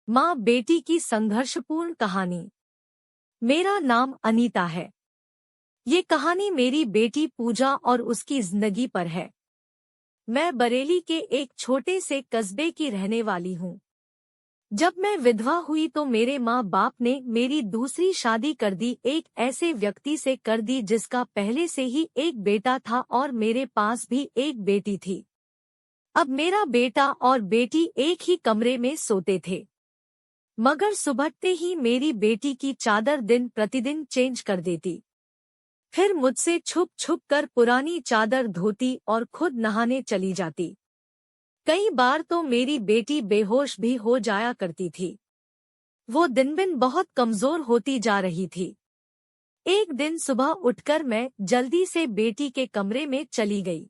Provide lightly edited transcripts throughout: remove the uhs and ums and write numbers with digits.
माँ बेटी की संघर्षपूर्ण कहानी। मेरा नाम अनीता है। ये कहानी मेरी बेटी पूजा और उसकी जिंदगी पर है। मैं बरेली के एक छोटे से कस्बे की रहने वाली हूँ। जब मैं विधवा हुई तो मेरे माँ बाप ने मेरी दूसरी शादी कर दी, एक ऐसे व्यक्ति से कर दी जिसका पहले से ही एक बेटा था और मेरे पास भी एक बेटी थी। अब मेरा बेटा और बेटी एक ही कमरे में सोते थे, मगर सुबहते ही मेरी बेटी की चादर दिन प्रतिदिन चेंज कर देती। फिर मुझसे छुप छुप कर पुरानी चादर धोती और खुद नहाने चली जाती। कई बार तो मेरी बेटी बेहोश भी हो जाया करती थी। वो दिन दिन बहुत कमजोर होती जा रही थी। एक दिन सुबह उठकर मैं जल्दी से बेटी के कमरे में चली गई,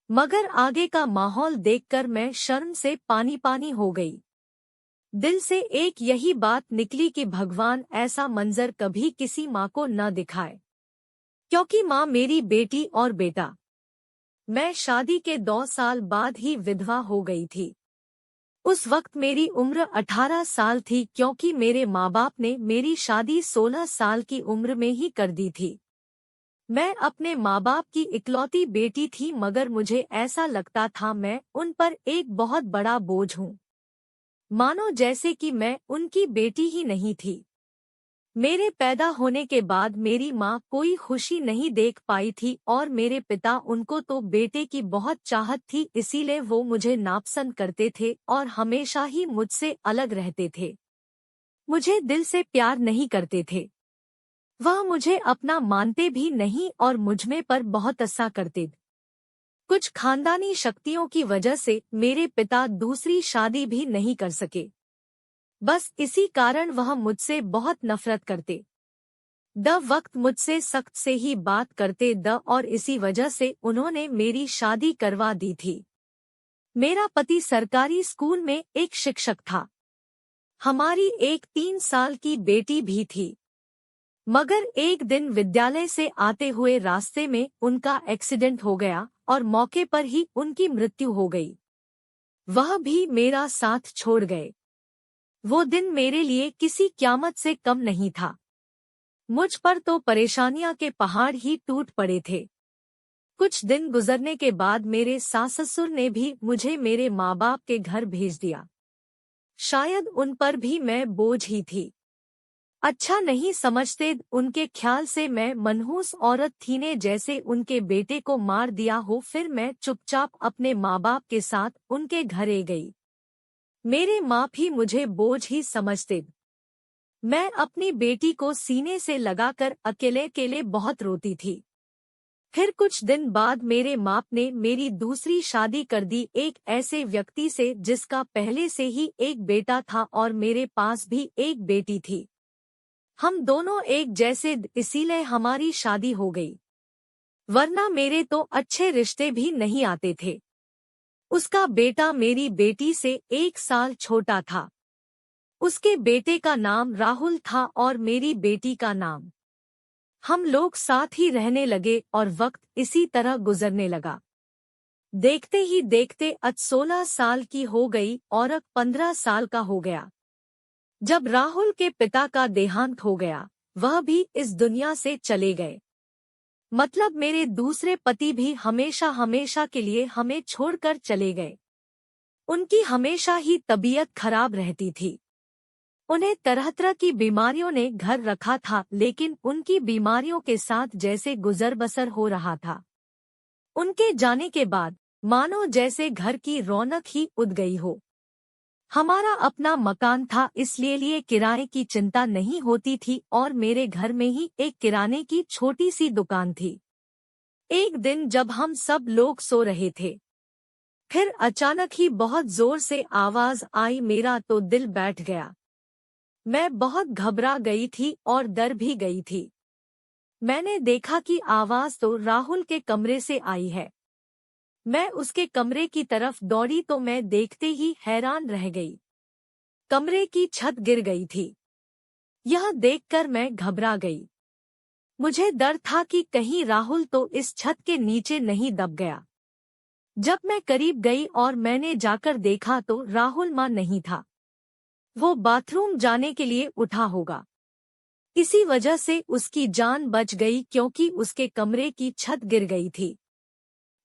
मगर आगे का माहौल देखकर मैं शर्म से पानी पानी हो गई। दिल से एक यही बात निकली कि भगवान ऐसा मंजर कभी किसी माँ को न दिखाए, क्योंकि माँ मेरी बेटी और बेटा। मैं शादी के 2 साल बाद ही विधवा हो गई थी। उस वक्त मेरी उम्र 18 साल थी, क्योंकि मेरे माँ बाप ने मेरी शादी 16 साल की उम्र में ही कर दी थी। मैं अपने माँ बाप की इकलौती बेटी थी, मगर मुझे ऐसा लगता था मैं उन पर एक बहुत बड़ा बोझ हूँ, मानो जैसे कि मैं उनकी बेटी ही नहीं थी। मेरे पैदा होने के बाद मेरी माँ कोई खुशी नहीं देख पाई थी और मेरे पिता, उनको तो बेटे की बहुत चाहत थी, इसीलिए वो मुझे नापसंद करते थे और हमेशा ही मुझसे अलग रहते थे। मुझे दिल से प्यार नहीं करते थे। वह मुझे अपना मानते भी नहीं और मुझमें पर बहुत अस्सा करते। कुछ खानदानी शक्तियों की वजह से मेरे पिता दूसरी शादी भी नहीं कर सके। बस इसी कारण वह मुझसे बहुत नफरत करते। वक्त मुझसे सख्त से ही बात करते और इसी वजह से उन्होंने मेरी शादी करवा दी थी। मेरा पति सरकारी स्कूल में एक शिक्षक था। हमारी एक 3 साल की बेटी भी थी, मगर एक दिन विद्यालय से आते हुए रास्ते में उनका एक्सीडेंट हो गया और मौके पर ही उनकी मृत्यु हो गई। वह भी मेरा साथ छोड़ गए। वो दिन मेरे लिए किसी क़यामत से कम नहीं था। मुझ पर तो परेशानियां के पहाड़ ही टूट पड़े थे। कुछ दिन गुजरने के बाद मेरे सास ससुर ने भी मुझे मेरे माँ बाप के घर भेज दिया। शायद उन पर भी मैं बोझ ही थी। अच्छा नहीं समझते, उनके ख्याल से मैं मनहूस औरत थी ने जैसे उनके बेटे को मार दिया हो। फिर मैं चुपचाप अपने माँ बाप के साथ उनके घरे गई। मेरे माँ भी मुझे बोझ ही समझते। मैं अपनी बेटी को सीने से लगाकर अकेले अकेले बहुत रोती थी। फिर कुछ दिन बाद मेरे माँ ने मेरी दूसरी शादी कर दी, एक ऐसे व्यक्ति से जिसका पहले से ही एक बेटा था और मेरे पास भी एक बेटी थी। हम दोनों एक जैसे, इसीलिए हमारी शादी हो गई, वरना मेरे तो अच्छे रिश्ते भी नहीं आते थे। उसका बेटा मेरी बेटी से 1 साल छोटा था। उसके बेटे का नाम राहुल था और मेरी बेटी का नाम। हम लोग साथ ही रहने लगे और वक्त इसी तरह गुजरने लगा। देखते ही देखते आज 16 साल की हो गई और अब 15 साल का हो गया। जब राहुल के पिता का देहांत हो गया, वह भी इस दुनिया से चले गए। मतलब मेरे दूसरे पति भी हमेशा हमेशा के लिए हमें छोड़कर चले गए। उनकी हमेशा ही तबीयत खराब रहती थी। उन्हें तरह तरह की बीमारियों ने घर रखा था, लेकिन उनकी बीमारियों के साथ जैसे गुजर बसर हो रहा था। उनके जाने के बाद मानो जैसे घर की रौनक ही उड़ गई हो। हमारा अपना मकान था, इसलिए लिए किराए की चिंता नहीं होती थी और मेरे घर में ही एक किराने की छोटी सी दुकान थी। एक दिन जब हम सब लोग सो रहे थे, फिर अचानक ही बहुत जोर से आवाज आई। मेरा तो दिल बैठ गया। मैं बहुत घबरा गई थी और डर भी गई थी। मैंने देखा कि आवाज तो राहुल के कमरे से आई है। मैं उसके कमरे की तरफ दौड़ी तो मैं देखते ही हैरान रह गई। कमरे की छत गिर गई थी। यह देखकर मैं घबरा गई। मुझे डर था कि कहीं राहुल तो इस छत के नीचे नहीं दब गया। जब मैं करीब गई और मैंने जाकर देखा तो राहुल मां नहीं था। वो बाथरूम जाने के लिए उठा होगा। इसी वजह से उसकी जान बच गई क्योंकि उसके कमरे की छत गिर गई थी।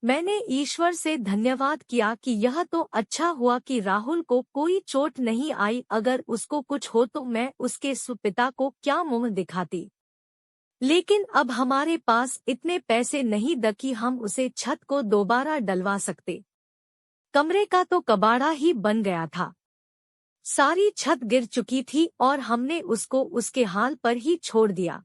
मैंने ईश्वर से धन्यवाद किया कि यह तो अच्छा हुआ कि राहुल को कोई चोट नहीं आई, अगर उसको कुछ हो तो मैं उसके सुपिता को क्या मुंह दिखाती। लेकिन अब हमारे पास इतने पैसे नहीं द कि हम उसे छत को दोबारा डलवा सकते। कमरे का तो कबाड़ा ही बन गया था। सारी छत गिर चुकी थी और हमने उसको उसके हाल पर ही छोड़ दिया।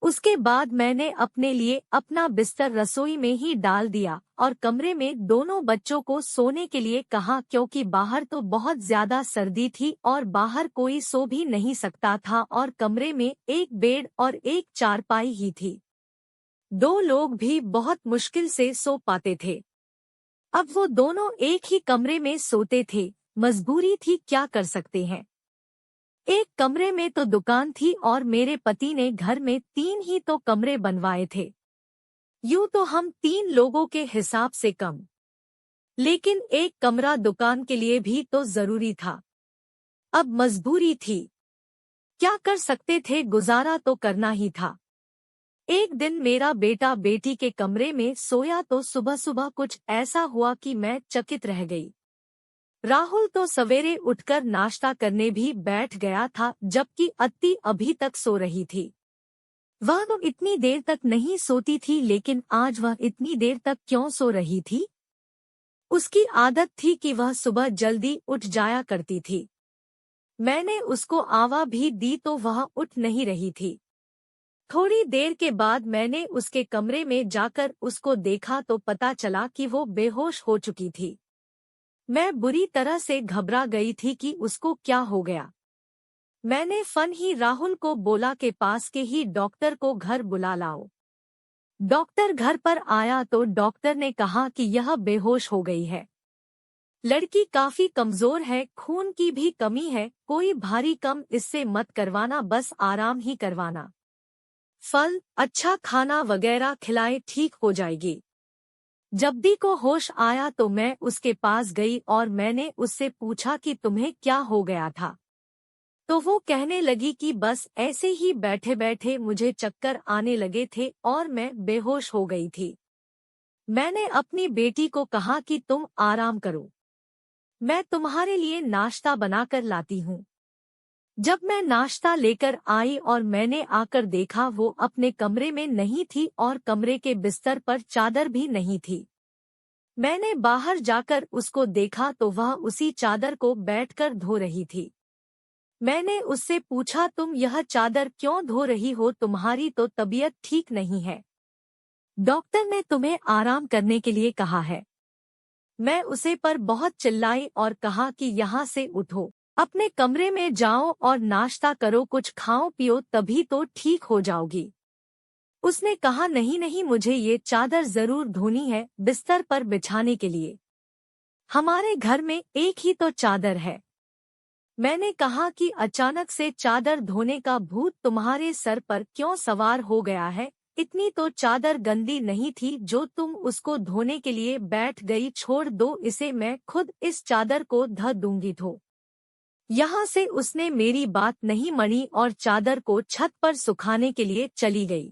उसके बाद मैंने अपने लिए अपना बिस्तर रसोई में ही डाल दिया और कमरे में दोनों बच्चों को सोने के लिए कहा, क्योंकि बाहर तो बहुत ज्यादा सर्दी थी और बाहर कोई सो भी नहीं सकता था और कमरे में एक बेड और एक चारपाई ही थी। दो लोग भी बहुत मुश्किल से सो पाते थे। अब वो दोनों एक ही कमरे में सोते थे। मजबूरी थी, क्या कर सकते हैं। एक कमरे में तो दुकान थी और मेरे पति ने घर में 3 ही तो कमरे बनवाए थे। यूं तो हम 3 लोगों के हिसाब से कम, लेकिन एक कमरा दुकान के लिए भी तो जरूरी था। अब मजबूरी थी, क्या कर सकते थे, गुजारा तो करना ही था। एक दिन मेरा बेटा बेटी के कमरे में सोया तो सुबह सुबह कुछ ऐसा हुआ कि मैं चकित रह गई। राहुल तो सवेरे उठकर नाश्ता करने भी बैठ गया था, जबकि अत्ती अभी तक सो रही थी। वह तो इतनी देर तक नहीं सोती थी, लेकिन आज वह इतनी देर तक क्यों सो रही थी? उसकी आदत थी कि वह सुबह जल्दी उठ जाया करती थी। मैंने उसको आवा भी दी तो वह उठ नहीं रही थी। थोड़ी देर के बाद मैंने उसके कमरे में जाकर उसको देखा तो पता चला कि वो बेहोश हो चुकी थी। मैं बुरी तरह से घबरा गई थी कि उसको क्या हो गया। मैंने फन ही राहुल को बोला के पास के ही डॉक्टर को घर बुला लाओ। डॉक्टर घर पर आया तो डॉक्टर ने कहा कि यह बेहोश हो गई है। लड़की काफी कमजोर है, खून की भी कमी है, कोई भारी कम इससे मत करवाना, बस आराम ही करवाना। फल, अच्छा खाना वगैरह खिलाए, ठीक हो जाएगी। जब्दी को होश आया तो मैं उसके पास गई और मैंने उससे पूछा कि तुम्हें क्या हो गया था। तो वो कहने लगी कि बस ऐसे ही बैठे बैठे मुझे चक्कर आने लगे थे और मैं बेहोश हो गई थी। मैंने अपनी बेटी को कहा कि तुम आराम करो, मैं तुम्हारे लिए नाश्ता बनाकर लाती हूँ। जब मैं नाश्ता लेकर आई और मैंने आकर देखा वो अपने कमरे में नहीं थी और कमरे के बिस्तर पर चादर भी नहीं थी। मैंने बाहर जाकर उसको देखा तो वह उसी चादर को बैठकर धो रही थी। मैंने उससे पूछा, तुम यह चादर क्यों धो रही हो, तुम्हारी तो तबीयत ठीक नहीं है। डॉक्टर ने तुम्हें आराम करने के लिए कहा है। मैं उसे पर बहुत चिल्लाई और कहा कि यहाँ से उठो, अपने कमरे में जाओ और नाश्ता करो, कुछ खाओ पियो, तभी तो ठीक हो जाओगी। उसने कहा, नहीं नहीं, मुझे ये चादर जरूर धोनी है, बिस्तर पर बिछाने के लिए। हमारे घर में एक ही तो चादर है। मैंने कहा कि अचानक से चादर धोने का भूत तुम्हारे सर पर क्यों सवार हो गया है? इतनी तो चादर गंदी नहीं थी जो तुम उसको धोने के लिए बैठ गई, छोड़ दो इसे, मैं खुद इस चादर को ध दूंगी। तो यहाँ से उसने मेरी बात नहीं मानी और चादर को छत पर सुखाने के लिए चली गई।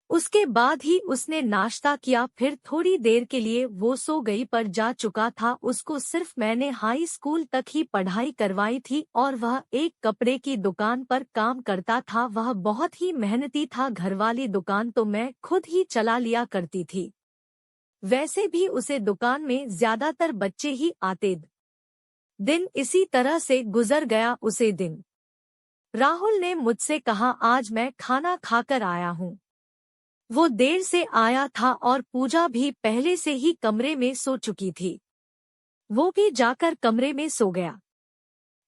उसके बाद ही उसने नाश्ता किया, फिर थोड़ी देर के लिए वो सो गई, पर जा चुका था। उसको सिर्फ मैंने हाई स्कूल तक ही पढ़ाई करवाई थी और वह एक कपड़े की दुकान पर काम करता था। वह बहुत ही मेहनती था। घरवाली दुकान तो मैं खुद ही चला लिया करती थी। वैसे भी उसे दुकान में ज्यादातर बच्चे ही आते। दिन इसी तरह से गुजर गया। उसे दिन राहुल ने मुझसे कहा, आज मैं खाना खाकर आया हूँ। वो देर से आया था और पूजा भी पहले से ही कमरे में सो चुकी थी। वो भी जाकर कमरे में सो गया।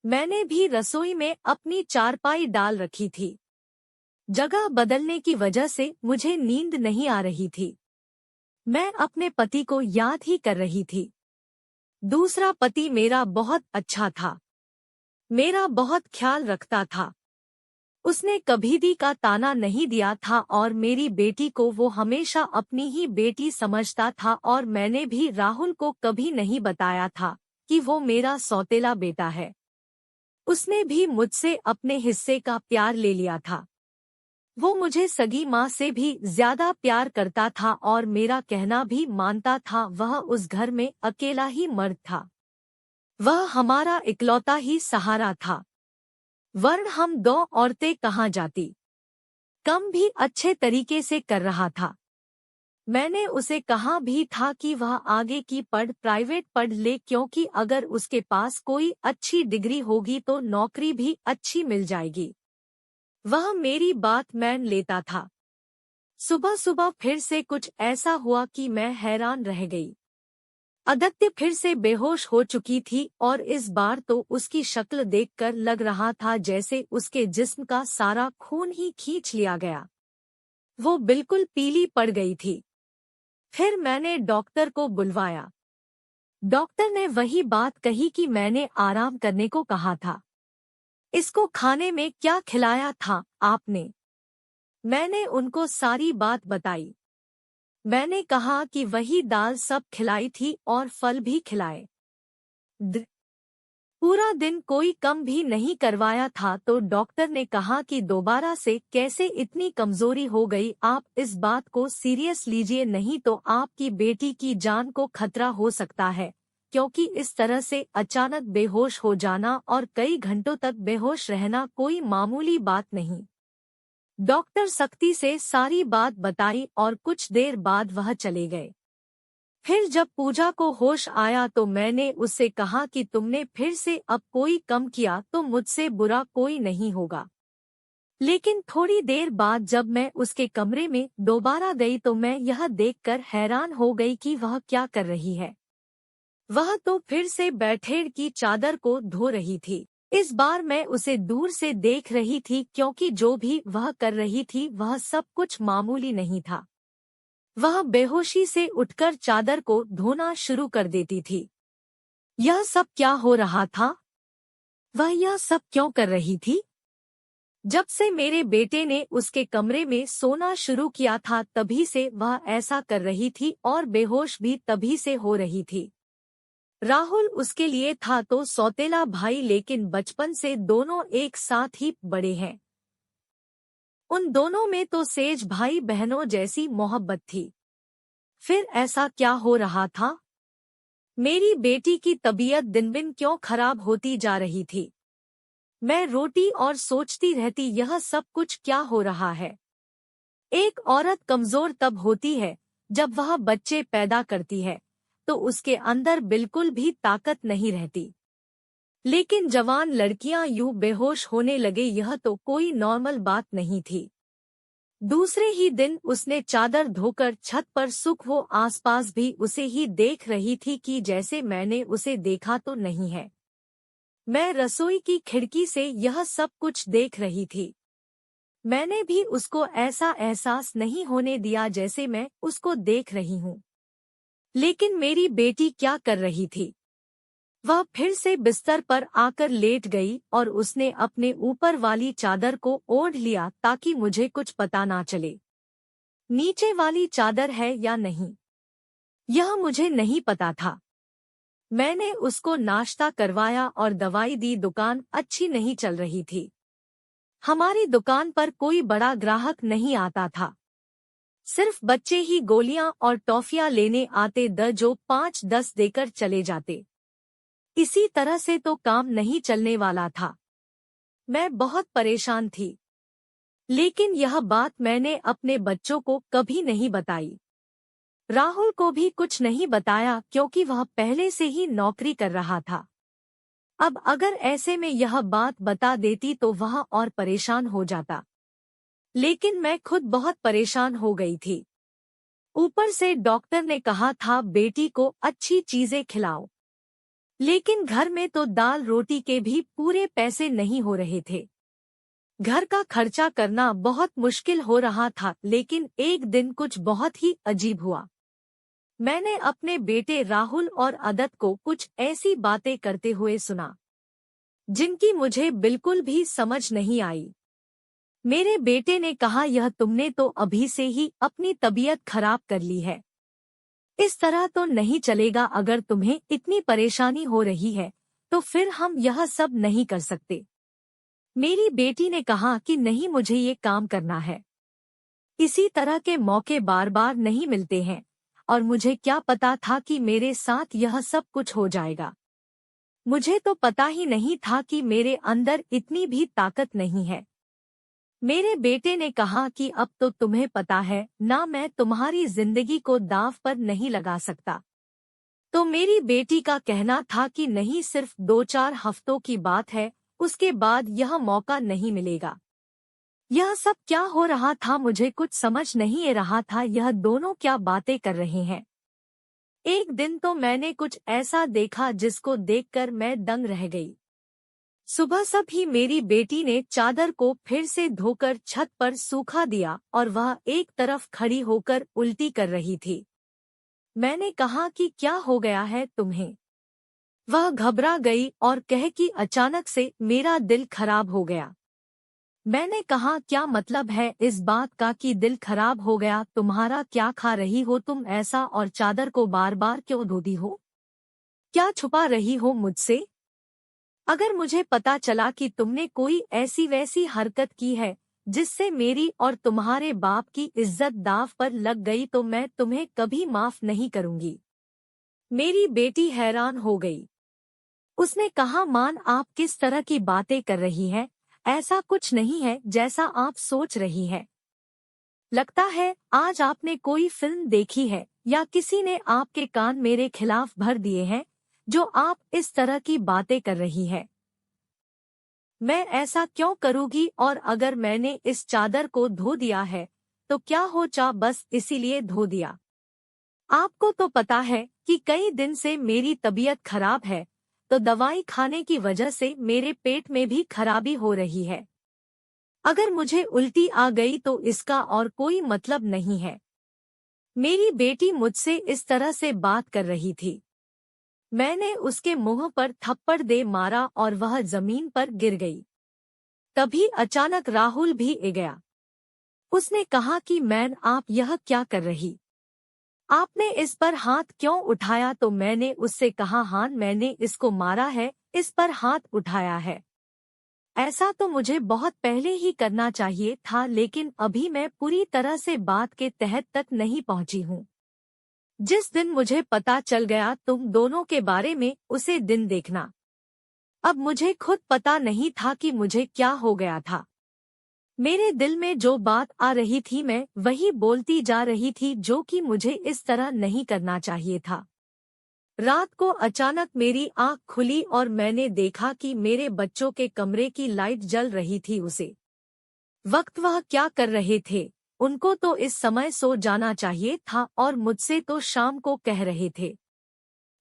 मैंने भी रसोई में अपनी चारपाई डाल रखी थी। जगह बदलने की वजह से मुझे नींद नहीं आ रही थी। मैं अपने पति को याद ही कर रही थी। दूसरा पति मेरा बहुत अच्छा था, मेरा बहुत ख्याल रखता था। उसने कभी दी का ताना नहीं दिया था और मेरी बेटी को वो हमेशा अपनी ही बेटी समझता था। और मैंने भी राहुल को कभी नहीं बताया था कि वो मेरा सौतेला बेटा है। उसने भी मुझसे अपने हिस्से का प्यार ले लिया था। वो मुझे सगी माँ से भी ज्यादा प्यार करता था और मेरा कहना भी मानता था। वह उस घर में अकेला ही मर्द था। वह हमारा इकलौता ही सहारा था, वरन हम दो औरतें कहाँ जाती। कम भी अच्छे तरीके से कर रहा था। मैंने उसे कहा भी था कि वह आगे की प्राइवेट पढ़ ले, क्योंकि अगर उसके पास कोई अच्छी डिग्री होगी तो नौकरी भी अच्छी मिल जाएगी। वह मेरी बात मान लेता था। सुबह सुबह फिर से कुछ ऐसा हुआ कि मैं हैरान रह गई। आदित्य फिर से बेहोश हो चुकी थी और इस बार तो उसकी शक्ल देखकर लग रहा था जैसे उसके जिस्म का सारा खून ही खींच लिया गया। वो बिल्कुल पीली पड़ गई थी। फिर मैंने डॉक्टर को बुलवाया। डॉक्टर ने वही बात कही कि मैंने आराम करने को कहा था। इसको खाने में क्या खिलाया था आपने? मैंने उनको सारी बात बताई। मैंने कहा कि वही दाल सब खिलाई थी और फल भी खिलाए। पूरा दिन कोई कम भी नहीं करवाया था तो डॉक्टर ने कहा कि दोबारा से कैसे इतनी कमजोरी हो गई। आप इस बात को सीरियस लीजिए, नहीं तो आपकी बेटी की जान को खतरा हो सकता है, क्योंकि इस तरह से अचानक बेहोश हो जाना और कई घंटों तक बेहोश रहना कोई मामूली बात नहीं। डॉक्टर सख्ती से सारी बात बताई और कुछ देर बाद वह चले गए। फिर जब पूजा को होश आया तो मैंने उससे कहा कि तुमने फिर से अब कोई कम किया तो मुझसे बुरा कोई नहीं होगा। लेकिन थोड़ी देर बाद जब मैं उसके कमरे में दोबारा गई तो मैं यह देखकर हैरान हो गई कि वह क्या कर रही है। वह तो फिर से बेडशीट की चादर को धो रही थी। इस बार मैं उसे दूर से देख रही थी, क्योंकि जो भी वह कर रही थी वह सब कुछ मामूली नहीं था। वह बेहोशी से उठकर चादर को धोना शुरू कर देती थी। यह सब क्या हो रहा था? वह यह सब क्यों कर रही थी? जब से मेरे बेटे ने उसके कमरे में सोना शुरू किया था तभी से वह ऐसा कर रही थी और बेहोश भी तभी से हो रही थी। राहुल उसके लिए था तो सौतेला भाई, लेकिन बचपन से दोनों एक साथ ही बड़े हैं। उन दोनों में तो सेज भाई बहनों जैसी मोहब्बत थी। फिर ऐसा क्या हो रहा था? मेरी बेटी की तबीयत दिन दिन क्यों खराब होती जा रही थी? मैं रोती और सोचती रहती, यह सब कुछ क्या हो रहा है? एक औरत कमजोर तब होती है जब वह बच्चे पैदा करती है, तो उसके अंदर बिल्कुल भी ताकत नहीं रहती। लेकिन जवान लड़कियां यूं बेहोश होने लगे, यह तो कोई नॉर्मल बात नहीं थी। दूसरे ही दिन उसने चादर धोकर छत पर सुख वो आसपास भी उसे ही देख रही थी कि जैसे मैंने उसे देखा तो नहीं है। मैं रसोई की खिड़की से यह सब कुछ देख रही थी। मैंने भी उसको ऐसा एहसास नहीं होने दिया जैसे मैं उसको देख रही हूँ। लेकिन मेरी बेटी क्या कर रही थी? वह फिर से बिस्तर पर आकर लेट गई और उसने अपने ऊपर वाली चादर को ओढ़ लिया ताकि मुझे कुछ पता ना चले। नीचे वाली चादर है या नहीं, यह मुझे नहीं पता था। मैंने उसको नाश्ता करवाया और दवाई दी। दुकान अच्छी नहीं चल रही थी। हमारी दुकान पर कोई बड़ा ग्राहक नहीं आता था। सिर्फ बच्चे ही गोलियां और टॉफियां लेने आते जो 5-10 देकर चले जाते। इसी तरह से तो काम नहीं चलने वाला था। मैं बहुत परेशान थी। लेकिन यह बात मैंने अपने बच्चों को कभी नहीं बताई। राहुल को भी कुछ नहीं बताया, क्योंकि वह पहले से ही नौकरी कर रहा था। अब अगर ऐसे में यह बात बता देती तो वह और परेशान हो जाता। लेकिन मैं खुद बहुत परेशान हो गई थी। ऊपर से डॉक्टर ने कहा था बेटी को अच्छी चीजें खिलाओ। लेकिन घर में तो दाल रोटी के भी पूरे पैसे नहीं हो रहे थे। घर का खर्चा करना बहुत मुश्किल हो रहा था। लेकिन एक दिन कुछ बहुत ही अजीब हुआ। मैंने अपने बेटे राहुल और आदित्य को कुछ ऐसी बातें करते हुए सुना जिनकी मुझे बिल्कुल भी समझ नहीं आई। मेरे बेटे ने कहा, यह तुमने तो अभी से ही अपनी तबीयत खराब कर ली है। इस तरह तो नहीं चलेगा। अगर तुम्हें इतनी परेशानी हो रही है तो फिर हम यह सब नहीं कर सकते। मेरी बेटी ने कहा कि नहीं, मुझे ये काम करना है। इसी तरह के मौके बार बार नहीं मिलते हैं, और मुझे क्या पता था कि मेरे साथ यह सब कुछ हो जाएगा। मुझे तो पता ही नहीं था कि मेरे अंदर इतनी भी ताकत नहीं है। मेरे बेटे ने कहा कि अब तो तुम्हें पता है ना, मैं तुम्हारी जिंदगी को दांव पर नहीं लगा सकता। तो मेरी बेटी का कहना था कि नहीं, सिर्फ 2-4 हफ्तों की बात है, उसके बाद यह मौका नहीं मिलेगा। यह सब क्या हो रहा था, मुझे कुछ समझ नहीं आ रहा था। यह दोनों क्या बातें कर रहे हैं। एक दिन तो मैंने कुछ ऐसा देखा जिसको देखकर मैं दंग रह गई। सुबह सब ही मेरी बेटी ने चादर को फिर से धोकर छत पर सूखा दिया और वह एक तरफ खड़ी होकर उल्टी कर रही थी। मैंने कहा कि क्या हो गया है तुम्हें? वह घबरा गई और कहे कि अचानक से मेरा दिल खराब हो गया। मैंने कहा क्या मतलब है इस बात का कि दिल खराब हो गया? तुम्हारा क्या खा रही हो तुम ऐसा, और चादर को बार बार क्यों धोती हो? क्या छुपा रही हो मुझसे? अगर मुझे पता चला कि तुमने कोई ऐसी वैसी हरकत की है जिससे मेरी और तुम्हारे बाप की इज्जत दांव पर लग गई, तो मैं तुम्हें कभी माफ नहीं करूंगी। मेरी बेटी हैरान हो गई। उसने कहा मान, आप किस तरह की बातें कर रही हैं? ऐसा कुछ नहीं है जैसा आप सोच रही है। लगता है आज आपने कोई फिल्म देखी है या किसी ने आपके कान मेरे खिलाफ भर दिए हैं, जो आप इस तरह की बातें कर रही है। मैं ऐसा क्यों करूँगी? और अगर मैंने इस चादर को धो दिया है तो क्या हो, बस इसीलिए धो दिया? आपको तो पता है कि कई दिन से मेरी तबीयत खराब है, तो दवाई खाने की वजह से मेरे पेट में भी खराबी हो रही है। अगर मुझे उल्टी आ गई तो इसका और कोई मतलब नहीं है। मेरी बेटी मुझसे इस तरह से बात कर रही थी। मैंने उसके मुंह पर थप्पड़ दे मारा और वह जमीन पर गिर गई। तभी अचानक राहुल भी आ गया। उसने कहा कि मैन, आप यह क्या कर रही? आपने इस पर हाथ क्यों उठाया? तो मैंने उससे कहा हाँ, मैंने इसको मारा है, इस पर हाथ उठाया है। ऐसा तो मुझे बहुत पहले ही करना चाहिए था, लेकिन अभी मैं पूरी तरह से बात के तहत तक नहीं पहुंची हूँ। जिस दिन मुझे पता चल गया तुम दोनों के बारे में, उसे दिन देखना। अब मुझे खुद पता नहीं था कि मुझे क्या हो गया था। मेरे दिल में जो बात आ रही थी मैं वही बोलती जा रही थी, जो कि मुझे इस तरह नहीं करना चाहिए था। रात को अचानक मेरी आंख खुली और मैंने देखा कि मेरे बच्चों के कमरे की लाइट जल रही थी। उसे वक्त वह क्या कर रहे थे? उनको तो इस समय सो जाना चाहिए था और मुझसे तो शाम को कह रहे थे।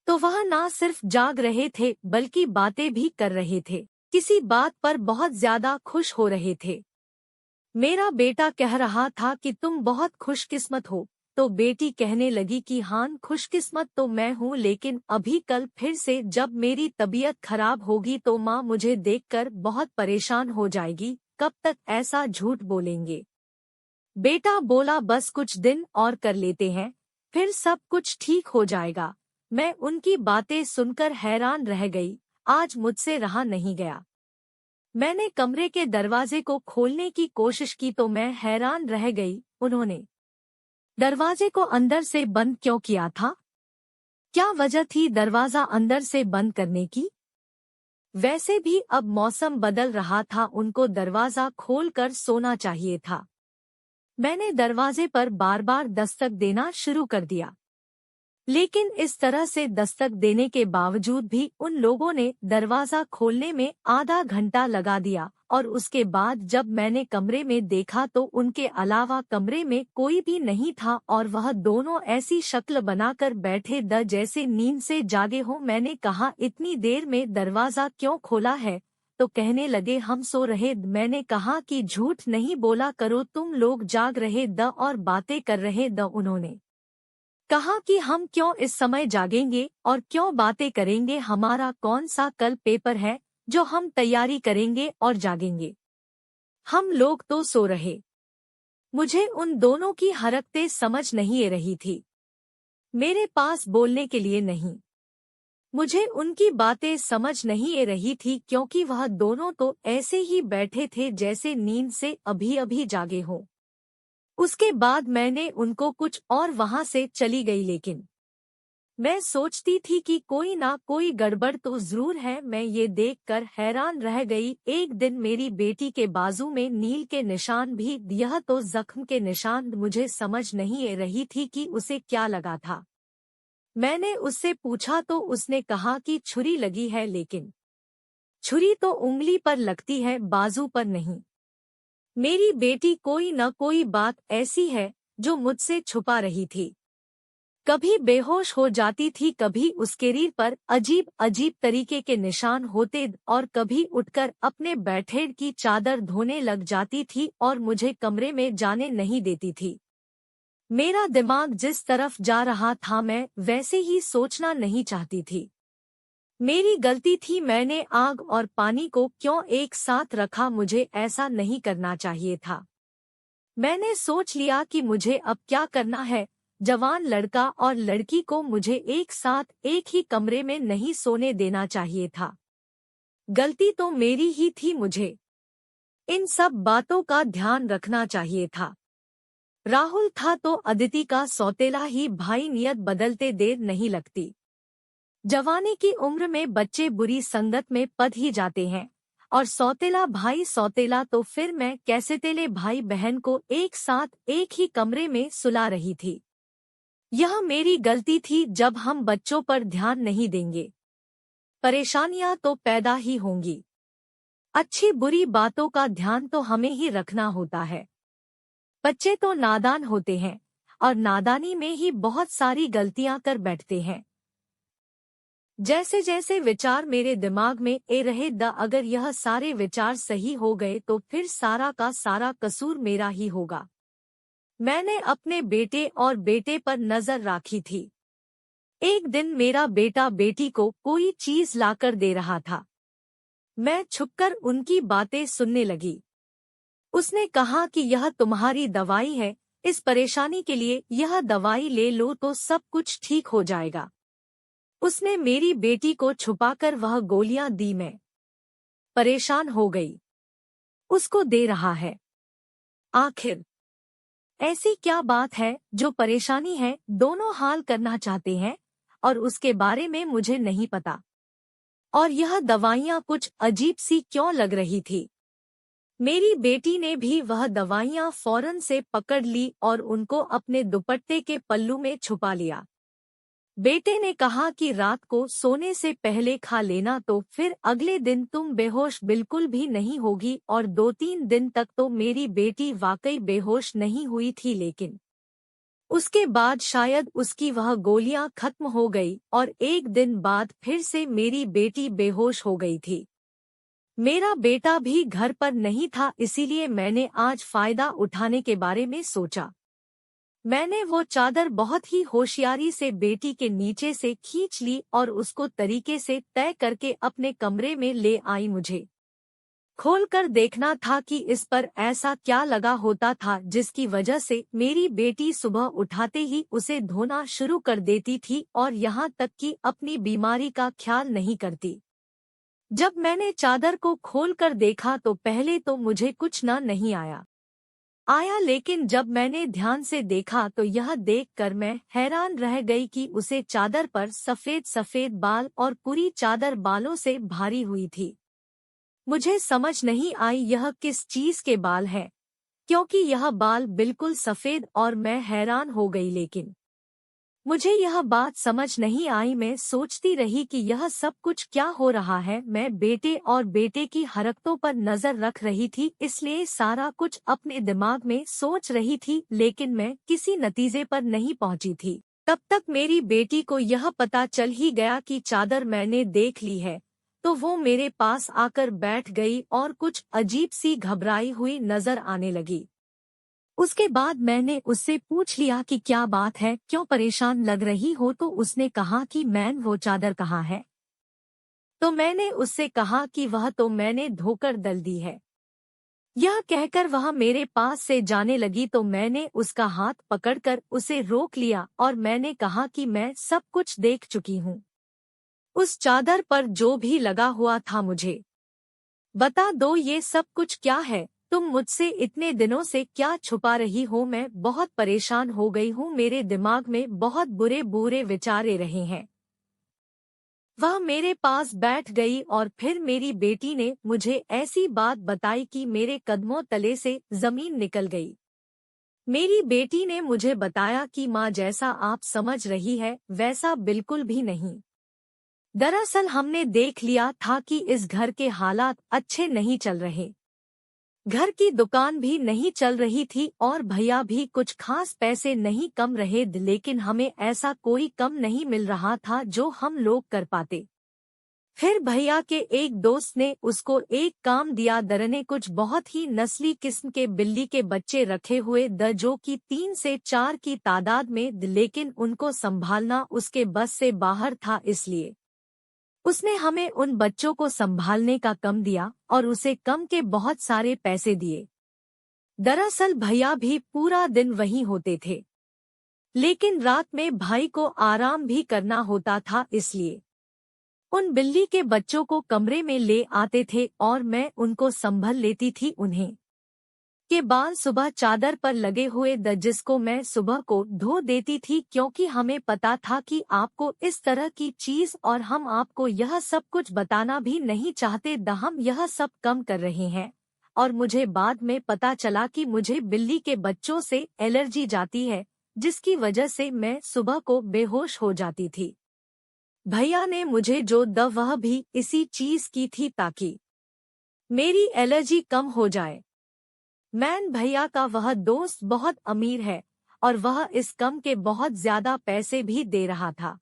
तो वह ना सिर्फ जाग रहे थे बल्कि बातें भी कर रहे थे, किसी बात पर बहुत ज्यादा खुश हो रहे थे। मेरा बेटा कह रहा था कि तुम बहुत खुशकिस्मत हो, तो बेटी कहने लगी कि हाँ, खुशकिस्मत तो मैं हूँ, लेकिन अभी कल फिर से जब मेरी तबीयत खराब होगी तो माँ मुझे देखकर बहुत परेशान हो जाएगी। कब तक ऐसा झूठ बोलेंगे? बेटा बोला बस कुछ दिन और कर लेते हैं, फिर सब कुछ ठीक हो जाएगा। मैं उनकी बातें सुनकर हैरान रह गई। आज मुझसे रहा नहीं गया। मैंने कमरे के दरवाजे को खोलने की कोशिश की तो मैं हैरान रह गई। उन्होंने दरवाजे को अंदर से बंद क्यों किया था? क्या वजह थी दरवाजा अंदर से बंद करने की? वैसे भी अब मौसम बदल रहा था, उनको दरवाजा खोलकर सोना चाहिए था। मैंने दरवाजे पर बार बार दस्तक देना शुरू कर दिया, लेकिन इस तरह से दस्तक देने के बावजूद भी उन लोगों ने दरवाजा खोलने में आधा घंटा लगा दिया। और उसके बाद जब मैंने कमरे में देखा तो उनके अलावा कमरे में कोई भी नहीं था, और वह दोनों ऐसी शक्ल बनाकर बैठे जैसे नींद से जागे हों। मैंने कहा इतनी देर में दरवाजा क्यों खोला है? तो कहने लगे हम सो रहे। मैंने कहा कि झूठ नहीं बोला करो, तुम लोग जाग रहे और बातें कर रहे। उन्होंने कहा कि हम क्यों इस समय जागेंगे और क्यों बातें करेंगे? हमारा कौन सा कल पेपर है जो हम तैयारी करेंगे और जागेंगे? हम लोग तो सो रहे। मुझे उन दोनों की हरकतें समझ नहीं आ रही थी। मेरे पास बोलने के लिए नहीं। मुझे उनकी बातें समझ नहीं आ रही थी क्योंकि वह दोनों तो ऐसे ही बैठे थे जैसे नींद से अभी अभी जागे हों। उसके बाद मैंने उनको कुछ और वहां से चली गई, लेकिन मैं सोचती थी कि कोई ना कोई गड़बड़ तो जरूर है। मैं ये देखकर हैरान रह गई। एक दिन मेरी बेटी के बाजू में नील के निशान भी, यह तो जख्म के निशान। मुझे समझ नहीं आ रही थी कि उसे क्या लगा था। मैंने उससे पूछा तो उसने कहा कि छुरी लगी है, लेकिन छुरी तो उंगली पर लगती है, बाजू पर नहीं। मेरी बेटी कोई न कोई बात ऐसी है जो मुझसे छुपा रही थी। कभी बेहोश हो जाती थी, कभी उसके रीढ़ पर अजीब अजीब तरीके के निशान होते और कभी उठकर अपने बैठेड़ की चादर धोने लग जाती थी और मुझे कमरे में जाने नहीं देती थी। मेरा दिमाग जिस तरफ जा रहा था मैं वैसे ही सोचना नहीं चाहती थी। मेरी गलती थी, मैंने आग और पानी को क्यों एक साथ रखा, मुझे ऐसा नहीं करना चाहिए था। मैंने सोच लिया कि मुझे अब क्या करना है। जवान लड़का और लड़की को मुझे एक साथ एक ही कमरे में नहीं सोने देना चाहिए था। गलती तो मेरी ही थी, मुझे इन सब बातों का ध्यान रखना चाहिए था। राहुल था तो अदिति का सौतेला ही भाई, नियत बदलते देर नहीं लगती। जवानी की उम्र में बच्चे बुरी संगत में पद ही जाते हैं, और सौतेला भाई सौतेला तो फिर मैं कैसे तेले भाई बहन को एक साथ एक ही कमरे में सुला रही थी। यह मेरी गलती थी। जब हम बच्चों पर ध्यान नहीं देंगे, परेशानियां तो पैदा ही होंगी। अच्छी बुरी बातों का ध्यान तो हमें ही रखना होता है। बच्चे तो नादान होते हैं और नादानी में ही बहुत सारी गलतियां कर बैठते हैं। जैसे जैसे विचार मेरे दिमाग में ए रहे अगर यह सारे विचार सही हो गए तो फिर सारा का सारा कसूर मेरा ही होगा। मैंने अपने बेटे और बेटे पर नजर रखी थी। एक दिन मेरा बेटा बेटी को कोई चीज लाकर दे रहा था। मैं छुपकर उनकी बातें सुनने लगी। उसने कहा कि यह तुम्हारी दवाई है, इस परेशानी के लिए यह दवाई ले लो तो सब कुछ ठीक हो जाएगा। उसने मेरी बेटी को छुपाकर वह गोलियां दी। मैं परेशान हो गई। उसको दे रहा है, आखिर ऐसी क्या बात है जो परेशानी है? दोनों हाल करना चाहते हैं और उसके बारे में मुझे नहीं पता। और यह दवाइयाँ कुछ अजीब सी क्यों लग रही थी? मेरी बेटी ने भी वह दवाइयाँ फौरन से पकड़ ली और उनको अपने दुपट्टे के पल्लू में छुपा लिया। बेटे ने कहा कि रात को सोने से पहले खा लेना तो फिर अगले दिन तुम बेहोश बिल्कुल भी नहीं होगी। और 2-3 दिन तक तो मेरी बेटी वाकई बेहोश नहीं हुई थी, लेकिन उसके बाद शायद उसकी वह गोलियां खत्म हो गई और एक दिन बाद फिर से मेरी बेटी बेहोश हो गई थी। मेरा बेटा भी घर पर नहीं था, इसीलिए मैंने आज फायदा उठाने के बारे में सोचा। मैंने वो चादर बहुत ही होशियारी से बेटी के नीचे से खींच ली और उसको तरीके से तय करके अपने कमरे में ले आई। मुझे खोलकर देखना था कि इस पर ऐसा क्या लगा होता था जिसकी वजह से मेरी बेटी सुबह उठाते ही उसे धोना शुरू कर देती थी और यहाँ तक कि अपनी बीमारी का ख्याल नहीं करती। जब मैंने चादर को खोलकर देखा तो पहले तो मुझे कुछ न नहीं आया, लेकिन जब मैंने ध्यान से देखा तो यह देखकर मैं हैरान रह गई कि उसे चादर पर सफेद सफेद बाल और पूरी चादर बालों से भारी हुई थी। मुझे समझ नहीं आई यह किस चीज के बाल हैं, क्योंकि यह बाल बिल्कुल सफेद और मैं हैरान हो गई, लेकिन मुझे यह बात समझ नहीं आई। मैं सोचती रही कि यह सब कुछ क्या हो रहा है। मैं बेटे और बेटे की हरकतों पर नजर रख रही थी, इसलिए सारा कुछ अपने दिमाग में सोच रही थी, लेकिन मैं किसी नतीजे पर नहीं पहुंची थी। तब तक मेरी बेटी को यह पता चल ही गया कि चादर मैंने देख ली है, तो वो मेरे पास आकर बैठ गई और कुछ अजीब सी घबराई हुई नजर आने लगी। उसके बाद मैंने उससे पूछ लिया कि क्या बात है, क्यों परेशान लग रही हो? तो उसने कहा कि मैन वो चादर कहाँ है? तो मैंने उससे कहा कि वह तो मैंने धोकर दल दी है। यह कहकर वह मेरे पास से जाने लगी तो मैंने उसका हाथ पकड़कर उसे रोक लिया और मैंने कहा कि मैं सब कुछ देख चुकी हूँ। उस चादर पर जो भी लगा हुआ था मुझे बता दो, ये सब कुछ क्या है? तुम मुझसे इतने दिनों से क्या छुपा रही हो? मैं बहुत परेशान हो गई हूँ, मेरे दिमाग में बहुत बुरे बुरे विचार आ रहे हैं। वह मेरे पास बैठ गई और फिर मेरी बेटी ने मुझे ऐसी बात बताई कि मेरे कदमों तले से जमीन निकल गई। मेरी बेटी ने मुझे बताया कि माँ, जैसा आप समझ रही है वैसा बिल्कुल भी नहीं। दरअसल हमने देख लिया था कि इस घर के हालात अच्छे नहीं चल रहे। घर की दुकान भी नहीं चल रही थी और भैया भी कुछ खास पैसे नहीं कम रहे, लेकिन हमें ऐसा कोई कम नहीं मिल रहा था जो हम लोग कर पाते। फिर भैया के एक दोस्त ने उसको एक काम दिया। दर ने कुछ बहुत ही नस्ली किस्म के बिल्ली के बच्चे रखे हुए जो कि 3 से 4 की तादाद में, लेकिन उनको संभालना उसके बस से बाहर था, इसलिए उसने हमें उन बच्चों को संभालने का कम दिया और उसे कम के बहुत सारे पैसे दिए। दरअसल भैया भी पूरा दिन वहीं होते थे, लेकिन रात में भाई को आराम भी करना होता था, इसलिए उन बिल्ली के बच्चों को कमरे में ले आते थे और मैं उनको संभल लेती थी। उन्हें के बाल सुबह चादर पर लगे हुए जिसको मैं सुबह को धो देती थी, क्योंकि हमें पता था कि आपको इस तरह की चीज और हम आपको यह सब कुछ बताना भी नहीं चाहते। हम यह सब कम कर रहे हैं और मुझे बाद में पता चला कि मुझे बिल्ली के बच्चों से एलर्जी जाती है, जिसकी वजह से मैं सुबह को बेहोश हो जाती थी। भैया ने मुझे जो वह भी इसी चीज की थी ताकि मेरी एलर्जी कम हो जाए। मैन भैया का वह दोस्त बहुत अमीर है और वह इस कम के बहुत ज्यादा पैसे भी दे रहा था।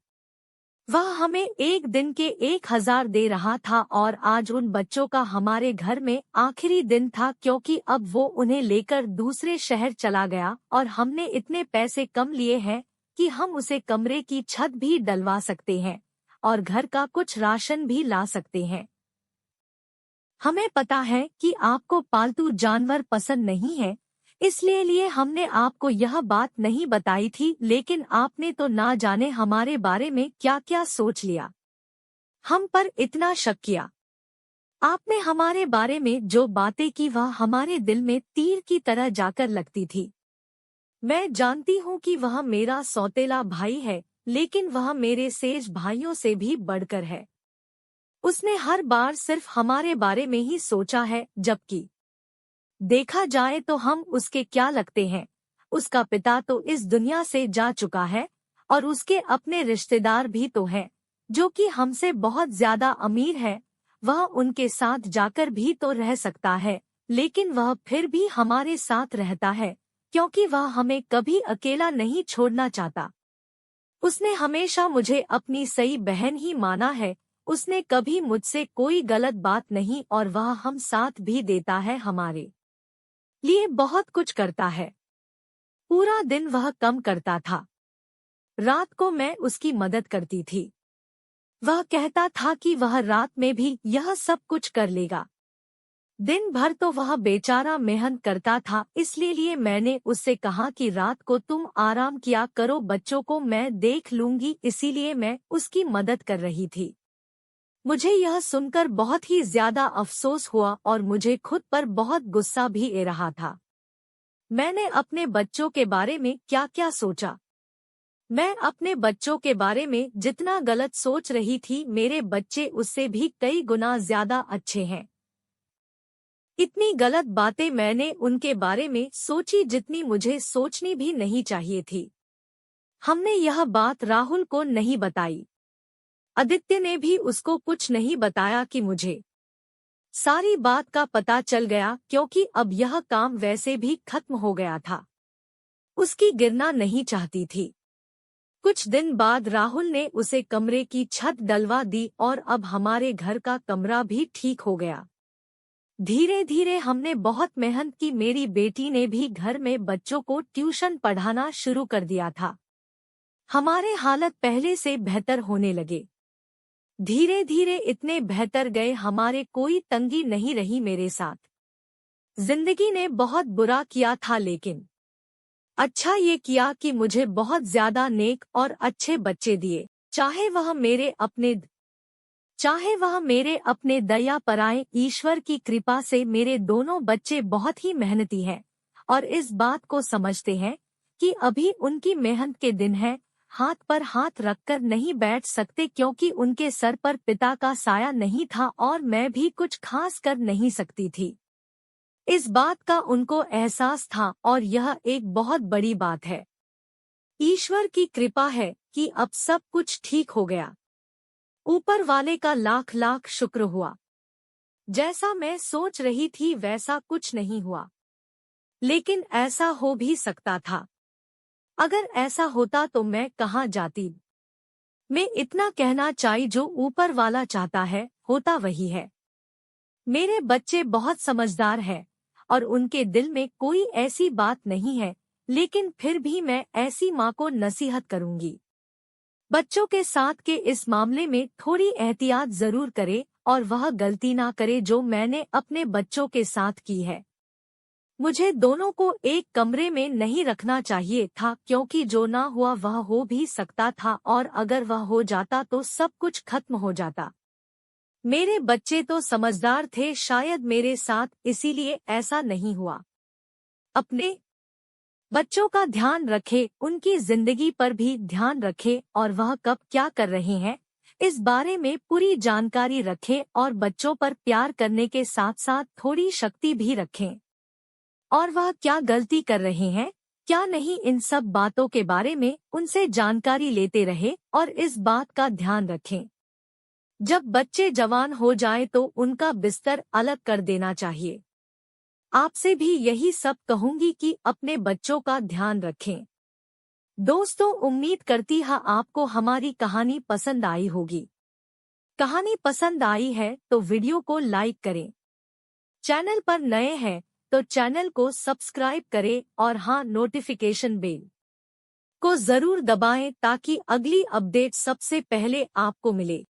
वह हमें एक दिन के 1000 दे रहा था और आज उन बच्चों का हमारे घर में आखिरी दिन था, क्योंकि अब वो उन्हें लेकर दूसरे शहर चला गया और हमने इतने पैसे कम लिए हैं कि हम उसे कमरे की छत भी डलवा सकते हैं और घर का कुछ राशन भी ला सकते हैं। हमें पता है कि आपको पालतू जानवर पसंद नहीं है, इसलिए हमने आपको यह बात नहीं बताई थी, लेकिन आपने तो ना जाने हमारे बारे में क्या क्या सोच लिया। हम पर इतना शक किया। आपने हमारे बारे में जो बातें की वह हमारे दिल में तीर की तरह जाकर लगती थी। मैं जानती हूँ कि वह मेरा सौतेला भाई है, लेकिन वह मेरे सेज भाइयों से भी बढ़कर है। उसने हर बार सिर्फ हमारे बारे में ही सोचा है, जबकि देखा जाए तो हम उसके क्या लगते हैं। उसका पिता तो इस दुनिया से जा चुका है और उसके अपने रिश्तेदार भी तो हैं, जो कि हमसे बहुत ज्यादा अमीर है। वह उनके साथ जाकर भी तो रह सकता है, लेकिन वह फिर भी हमारे साथ रहता है, क्योंकि वह हमें कभी अकेला नहीं छोड़ना चाहता। उसने हमेशा मुझे अपनी सही बहन ही माना है। उसने कभी मुझसे कोई गलत बात नहीं और वह हम साथ भी देता है, हमारे लिए बहुत कुछ करता है। पूरा दिन वह कम करता था, रात को मैं उसकी मदद करती थी। वह कहता था कि वह रात में भी यह सब कुछ कर लेगा। दिन भर तो वह बेचारा मेहनत करता था, इसलिए मैंने उससे कहा कि रात को तुम आराम किया करो, बच्चों को मैं देख लूंगी, इसीलिए मैं उसकी मदद कर रही थी। मुझे यह सुनकर बहुत ही ज्यादा अफसोस हुआ और मुझे खुद पर बहुत गुस्सा भी आ रहा था। मैंने अपने बच्चों के बारे में क्या क्या सोचा। मैं अपने बच्चों के बारे में जितना गलत सोच रही थी, मेरे बच्चे उससे भी कई गुना ज्यादा अच्छे हैं। इतनी गलत बातें मैंने उनके बारे में सोची जितनी मुझे सोचनी भी नहीं चाहिए थी। हमने यह बात राहुल को नहीं बताई। आदित्य ने भी उसको कुछ नहीं बताया कि मुझे सारी बात का पता चल गया, क्योंकि अब यह काम वैसे भी खत्म हो गया था। उसकी गिरना नहीं चाहती थी। कुछ दिन बाद राहुल ने उसे कमरे की छत डलवा दी और अब हमारे घर का कमरा भी ठीक हो गया। धीरे धीरे हमने बहुत मेहनत की। मेरी बेटी ने भी घर में बच्चों को ट्यूशन पढ़ाना शुरू कर दिया था। हमारे हालत पहले से बेहतर होने लगे। धीरे धीरे इतने बेहतर गए, हमारे कोई तंगी नहीं रही मेरे साथ। जिंदगी ने बहुत बुरा किया था, लेकिन अच्छा ये किया कि मुझे बहुत ज्यादा नेक और अच्छे बच्चे दिए, चाहे वह मेरे अपने चाहे वह मेरे अपने दया पराए ईश्वर की कृपा से मेरे दोनों बच्चे बहुत ही मेहनती हैं और इस बात को समझते हैं कि अभी उनकी मेहनत के दिन है, हाथ पर हाथ रखकर नहीं बैठ सकते क्योंकि उनके सर पर पिता का साया नहीं था और मैं भी कुछ खास कर नहीं सकती थी। इस बात का उनको एहसास था और यह एक बहुत बड़ी बात है। ईश्वर की कृपा है कि अब सब कुछ ठीक हो गया। ऊपर वाले का लाख लाख शुक्र हुआ। जैसा मैं सोच रही थी वैसा कुछ नहीं हुआ, लेकिन ऐसा हो भी सकता था। अगर ऐसा होता तो मैं कहाँ जाती। मैं इतना कहना चाहिए जो ऊपर वाला चाहता है होता वही है। मेरे बच्चे बहुत समझदार हैं और उनके दिल में कोई ऐसी बात नहीं है, लेकिन फिर भी मैं ऐसी माँ को नसीहत करूंगी। बच्चों के साथ के इस मामले में थोड़ी एहतियात जरूर करे और वह गलती ना करे जो मैंने अपने बच्चों के साथ की है। मुझे दोनों को एक कमरे में नहीं रखना चाहिए था क्योंकि जो ना हुआ वह हो भी सकता था और अगर वह हो जाता तो सब कुछ खत्म हो जाता। मेरे बच्चे तो समझदार थे शायद मेरे साथ, इसीलिए ऐसा नहीं हुआ। अपने बच्चों का ध्यान रखे, उनकी जिंदगी पर भी ध्यान रखे और वह कब क्या कर रहे हैं इस बारे में पूरी जानकारी रखें और बच्चों पर प्यार करने के साथ साथ थोड़ी शक्ति भी रखें। और वह क्या गलती कर रहे हैं क्या नहीं, इन सब बातों के बारे में उनसे जानकारी लेते रहे और इस बात का ध्यान रखें। जब बच्चे जवान हो जाए तो उनका बिस्तर अलग कर देना चाहिए। आपसे भी यही सब कहूंगी कि अपने बच्चों का ध्यान रखें। दोस्तों, उम्मीद करती है आपको हमारी कहानी पसंद आई होगी। कहानी पसंद आई है तो वीडियो को लाइक करें। चैनल पर नए हैं तो चैनल को सब्सक्राइब करें और हाँ, नोटिफिकेशन बेल को जरूर दबाएं ताकि अगली अपडेट सबसे पहले आपको मिले।